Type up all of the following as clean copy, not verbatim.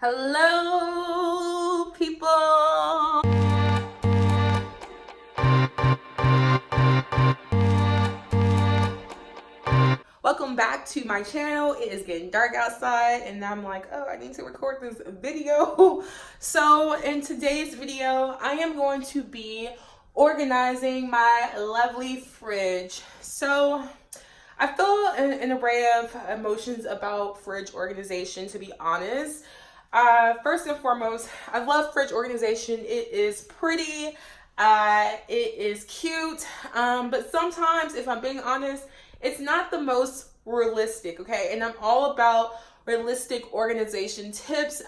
Hello, people. Welcome back to my channel. It is getting dark outside and I'm like, oh, I need to record this video. So in today's video, I am going to be organizing my lovely fridge. So I feel an array of emotions about fridge organization, to be honest. First and foremost, I love fridge organization. It is pretty, it is cute, but sometimes, if I'm being honest, it's not the most realistic, okay? And I'm all about realistic organization tips.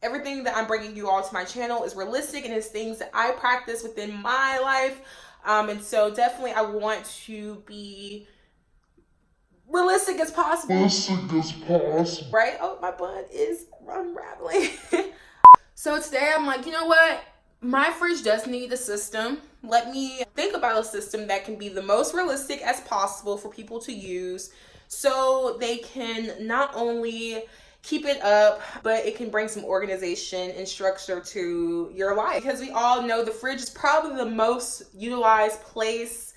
Everything that I'm bringing you all to my channel is realistic and is things that I practice within my life. And so definitely I want to be realistic as possible. Right? Oh, my bun is unraveling. So today I'm like, you know what? My fridge does need a system. Let me think about a system that can be the most realistic as possible for people to use so they can not only keep it up, but it can bring some organization and structure to your life. Because we all know the fridge is probably the most utilized place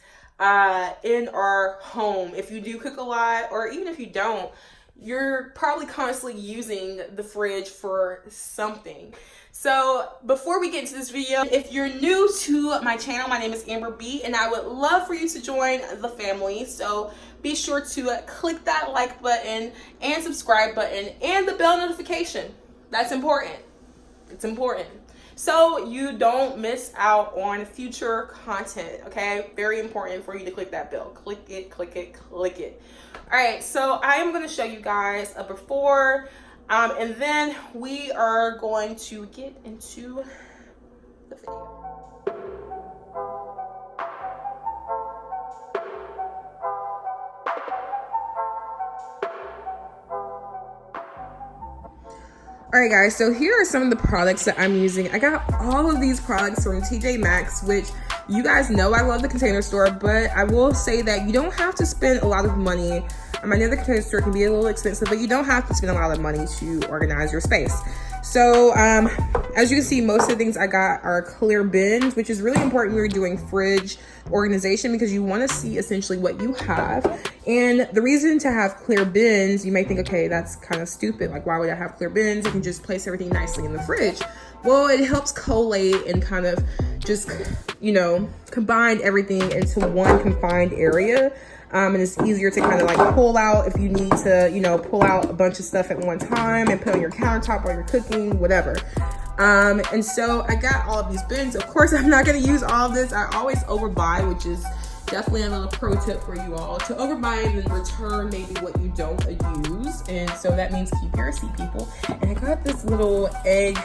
in our home. If you do cook a lot, or even if you don't, you're probably constantly using the fridge for something. So before we get into this video, if you're new to my channel, my name is Amber B, and I would love for you to join the family. So be sure to click that like button and subscribe button and the bell notification. That's important. It's important. So you don't miss out on future content, okay? Very important for you to click that bell. Click it, click it, click it. All right, so I am gonna show you guys a before, and then we are going to get into the video. Alright guys, so here are some of the products that I'm using. I got all of these products from TJ MAXX, which you guys know I love the Container Store, but I will say that you don't have to spend a lot of money. I know the Container Store can be a little expensive, but you don't have to spend a lot of money to organize your space. So as you can see, most of the things I got are clear bins, which is really important when you're doing fridge organization because you want to see essentially what you have. And the reason to have clear bins, you may think, okay, that's kind of stupid. Like, why would I have clear bins? I can just place everything nicely in the fridge. Well, it helps collate and kind of just, you know, combine everything into one confined area. And it's easier to kind of like pull out if you need to, you know, pull out a bunch of stuff at one time and put on your countertop while you're cooking, whatever. And so I got all of these bins. Of course, I'm not going to use all of this. I always overbuy, which is definitely a little pro tip for you all, to overbuy and then return maybe what you don't use. And so that means keep your receipt, people. And I got this little egg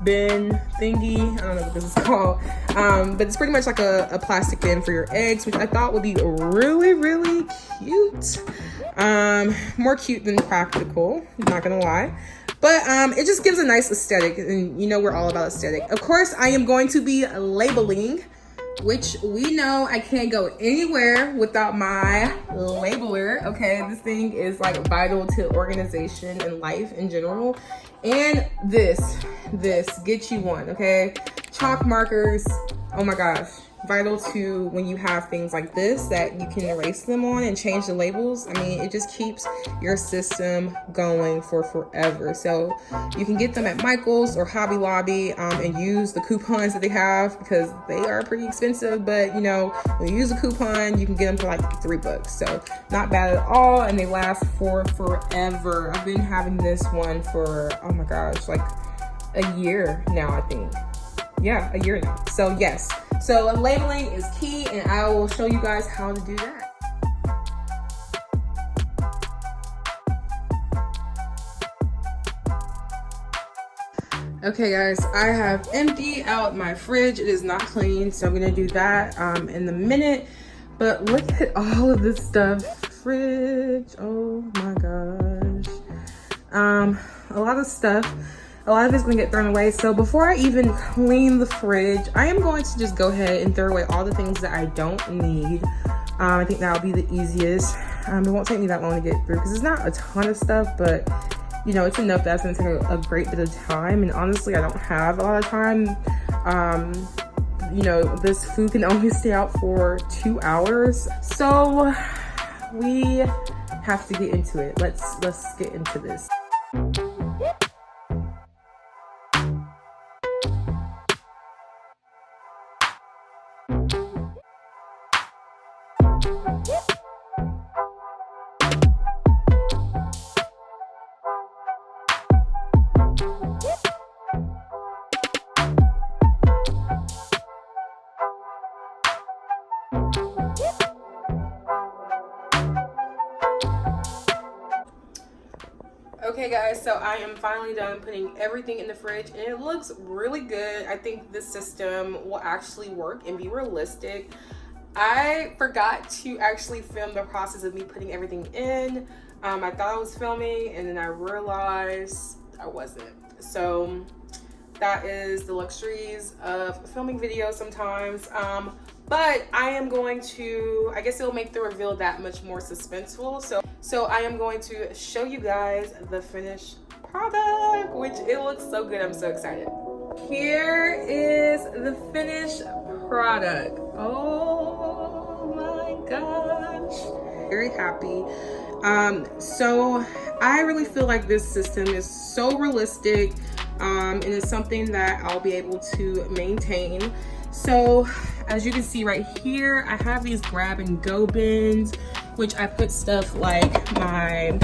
bin thingy. I don't know what this is called, but it's pretty much like a plastic bin for your eggs, which I thought would be really, really cute. More cute than practical, not gonna lie. But it just gives a nice aesthetic, and you know we're all about aesthetic. Of course, I am going to be labeling, which we know I can't go anywhere without my labeler, okay? This thing is like vital to organization and life in general. And this, get you one, okay? Chalk markers, oh my gosh. Vital to when you have things like this that you can erase them on and change the labels. I mean, it just keeps your system going for forever. So you can get them at Michael's or Hobby Lobby and use the coupons that they have because they are pretty expensive. But you know, when you use a coupon, you can get them for like $3. So not bad at all, and they last for forever. I've been having this one for, oh my gosh, like a year now, I think. Yeah, a year now. So yes, so labeling is key, and I will show you guys how to do that. Okay guys, I have emptied out my fridge. It is not clean, so I'm gonna do that in a minute. But look at all of this stuff. Fridge, oh my gosh. A lot of stuff. A lot of it's gonna get thrown away. So before I even clean the fridge, I am going to just go ahead and throw away all the things that I don't need. I think that'll be the easiest. It won't take me that long to get through because it's not a ton of stuff, but you know, it's enough that's gonna take a great bit of time. And honestly, I don't have a lot of time. You know, this food can only stay out for 2 hours. So we have to get into it. Let's get into this. Okay guys, so I am finally done putting everything in the fridge and it looks really good. I think this system will actually work and be realistic. I forgot to actually film the process of me putting everything in. I thought I was filming and then I realized I wasn't. So that is the luxuries of filming videos sometimes. But I am going to, I guess it'll make the reveal that much more suspenseful. So I am going to show you guys the finished product, which it looks so good. I'm so excited. Here is the finished product. Oh my gosh. Very happy. So I really feel like this system is so realistic, and it's something that I'll be able to maintain. So as you can see right here, I have these grab and go bins, which I put stuff like my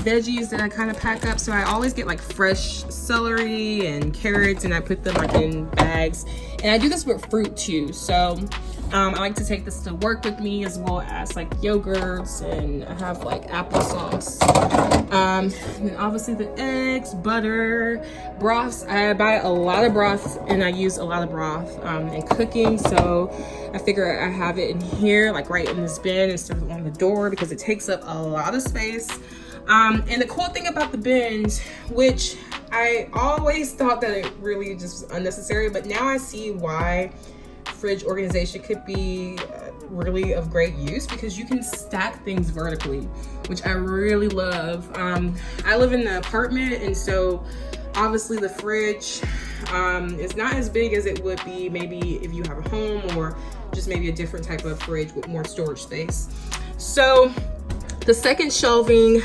veggies that I kind of pack up. So I always get like fresh celery and carrots and I put them like in bags. And I do this with fruit too. So I like to take this to work with me, as well as like yogurts, and I have like applesauce. And then obviously the eggs, butter, broths. I buy a lot of broth and I use a lot of broth in cooking. So I figure I have it in here, like right in this bin instead of on the door, because it takes up a lot of space. And the cool thing about the bins, which I always thought that it really just was unnecessary, but now I see why fridge organization could be really of great use, because you can stack things vertically, which I really love. I live in an apartment, and so obviously the fridge is not as big as it would be maybe if you have a home, or just maybe a different type of fridge with more storage space. So the second shelving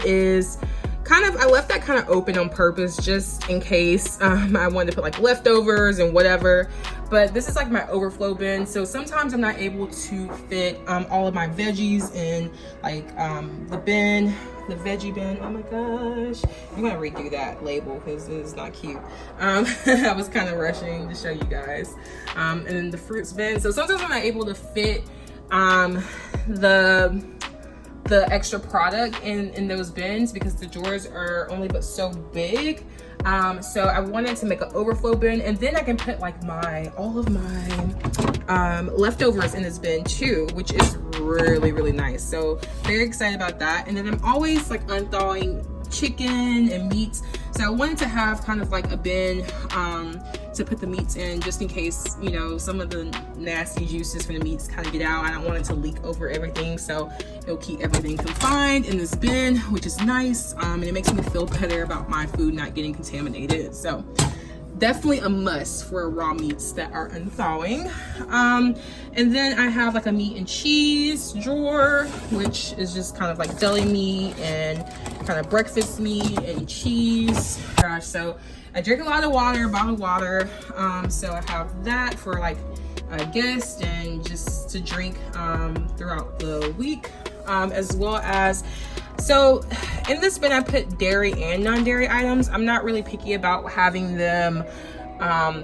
is kind of, I left that kind of open on purpose just in case I wanted to put like leftovers and whatever. But this is like my overflow bin. So sometimes I'm not able to fit all of my veggies in like the bin, the veggie bin. Oh my gosh. I'm gonna redo that label because it is not cute. I was kind of rushing to show you guys. And then the fruits bin. So sometimes I'm not able to fit the extra product in those bins because the drawers are only but so big. So I wanted to make an overflow bin, and then I can put like all of my leftovers in this bin too, which is really, really nice. So very excited about that. And then I'm always like unthawing chicken and meats. So I wanted to have kind of like a bin to put the meats in, just in case, you know, some of the nasty juices from the meats kind of get out. I don't want it to leak over everything, so it'll keep everything confined in this bin, which is nice. And it makes me feel better about my food not getting contaminated. So definitely a must for raw meats that are unthawing. And then I have like a meat and cheese drawer, which is just kind of like deli meat and kind of breakfast meat and cheese. Gosh, so I drink a lot of water, bottled water. So I have that for like a guest and just to drink throughout the week, as well as, so in this bin I put dairy and non-dairy items. I'm not really picky about having them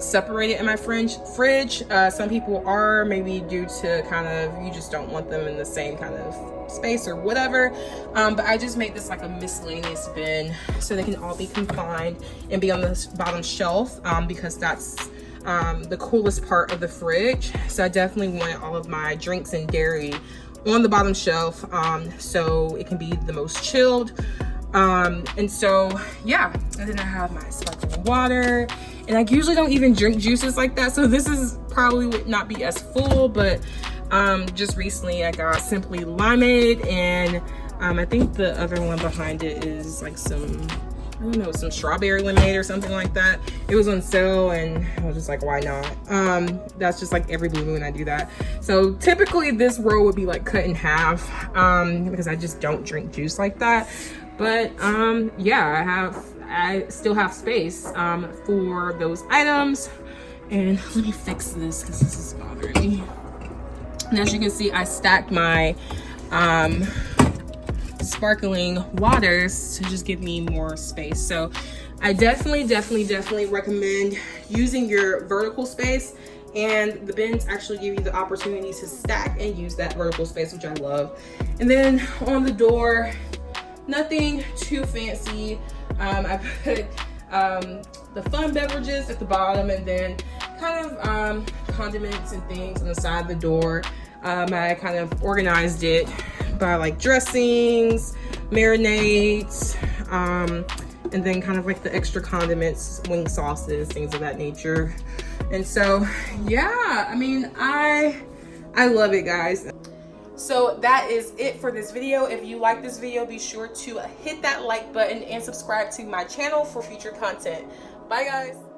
separated in my fridge. Some people are, maybe due to kind of, you just don't want them in the same kind of space or whatever. But I just make this like a miscellaneous bin so they can all be confined and be on the bottom shelf, because that's the coolest part of the fridge. So I definitely want all of my drinks and dairy on the bottom shelf, so it can be the most chilled. And so yeah, and then I have my sparkling water, and I usually don't even drink juices like that, so this is probably would not be as full, but Just recently I got Simply Limeade, and I think the other one behind it is like some, I don't know, some strawberry lemonade or something like that. It was on sale and I was just like, why not? That's just like every blue moon I do that. So typically this roll would be like cut in half because I just don't drink juice like that. But yeah, I still have space for those items. And let me fix this because this is bothering me. And as you can see, I stacked my sparkling waters to just give me more space. So I definitely recommend using your vertical space, and the bins actually give you the opportunity to stack and use that vertical space, which I love. And then on the door, nothing too fancy. I put the fun beverages at the bottom, and then kind of condiments and things on the side of the door. I kind of organized it by like dressings, marinades, and then kind of like the extra condiments, wing sauces, things of that nature. And so yeah, I mean, I love it, guys. So that is it for this video. If you like this video, be sure to hit that like button and subscribe to my channel for future content. Bye guys.